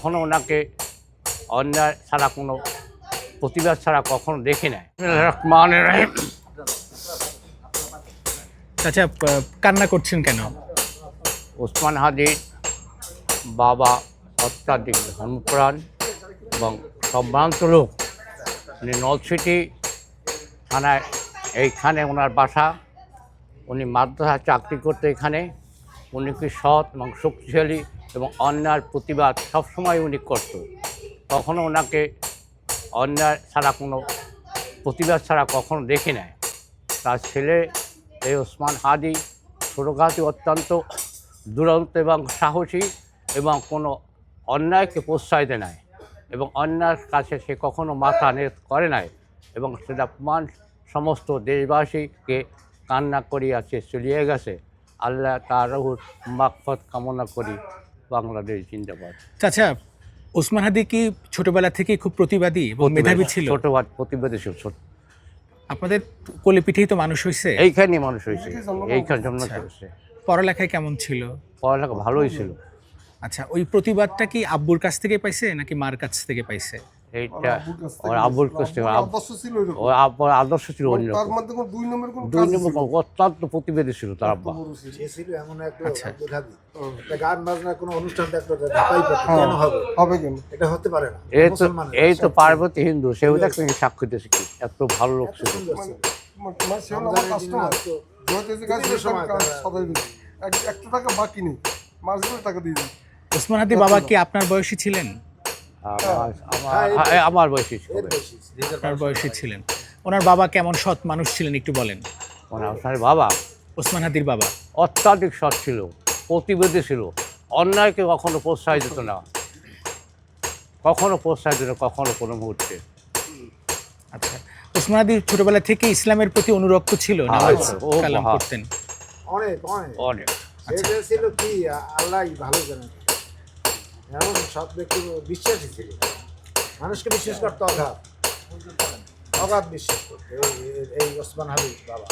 কখনো ওনাকে অন্যায় ছাড়া কোনো প্রতিবাদ ছাড়া কখনো দেখি নাই। রহমানির রহিম। আচ্ছা, কান্না করছেন কেন? ওসমান হাদির বাবা অত্যাধিক ধর্মপ্রাণ এবং সম্ভ্রান্ত লোক। উনি নলছিটি থানায় এইখানে ওনার বাসা। উনি মাদ্রাসা চাকরি করতে এখানে। উনি কি সৎ এবং শক্তিশালী এবং অন্যায়ের প্রতিবাদ সবসময় উনি করত। কখনো ওনাকে অন্যায় ছাড়া কোনো প্রতিবাদ ছাড়া কখনো দেখি নাই। তার ছেলে এই ওসমান হাদি ছোটোখাটো অত্যন্ত দুরন্ত এবং সাহসী এবং কোনো অন্যায়কে প্রশ্রয় দেয় নাই এবং অন্যায়ের কাছে সে কখনো মাথা নত করে নাই এবং সেটা প্রমাণ সমস্ত দেশবাসীকে কান্না করিয়াছে চলিয়ে গেছে। আল্লাহ তার রহুর মাগফিরাত কামনা করি। বাংলাদেশ জিন্দাবাদ। আচ্ছা, ওসমান হাদি কি ছোটবেলা থেকে খুব প্রতিবাদী এবং মেধাবী ছিল? প্রতিবাদী ছিল। আপনাদের কোলে পিঠেই তো মানুষ হয়েছে? এইখানেই মানুষ হয়েছে, এইখানে জন্ম হয়েছে। পড়ালেখায় কেমন ছিল? পড়ালেখা ভালোই ছিল। আচ্ছা, ওই প্রতিবাদটা কি আব্বুর কাছ থেকে পাইছে নাকি মার কাছ থেকে পাইছে? এইটা ওর আব্বুর কাছ থেকে। ওর আব্বার আদর্শ ছিল অন্য, দুই নম্বর অত্যন্ত প্রতিবাদী ছিল তার আব্বা। এমন একটা গান বাজনা কোনো অনুষ্ঠান হবে কেন, এটা হতে পারে না। এই তো পার্বতী হিন্দু, সেও দেখতে সাক্ষ্য দিয়েছে কি এত ভালো লোক ছিল। ওসমান হাদি বাবা কি আপনার বয়সী ছিলেন? আমার বয়সী ছিল। আপনার বয়সী ছিলেন। ওনার বাবা কেমন সৎ মানুষ ছিলেন একটু বলেন। ওনার বাবা ওসমান হাদির বাবা অত্যাধিক সৎ ছিল, প্রতিবাদী ছিল, অন্যায়কে কখনো প্রশ্রয় দিত না, কখনো প্রশ্রয় দিত কখনো কোনো মুহূর্তে। আচ্ছা, ওসমান হাদি ছোটবেলা থেকে ইসলামের প্রতি অনুরক্ত ছিল, নামাজ কালাম করতেন অনেক অনেক অনেক। এটা ছিল কি আল্লাহ ভালো জানেন, এমন সব ব্যক্তি বিশ্বাসী ছিল, মানুষকে বিশ্বাস করতে অগাধ বিশ্বাস করতে এই ওসমান হাদি বাবা।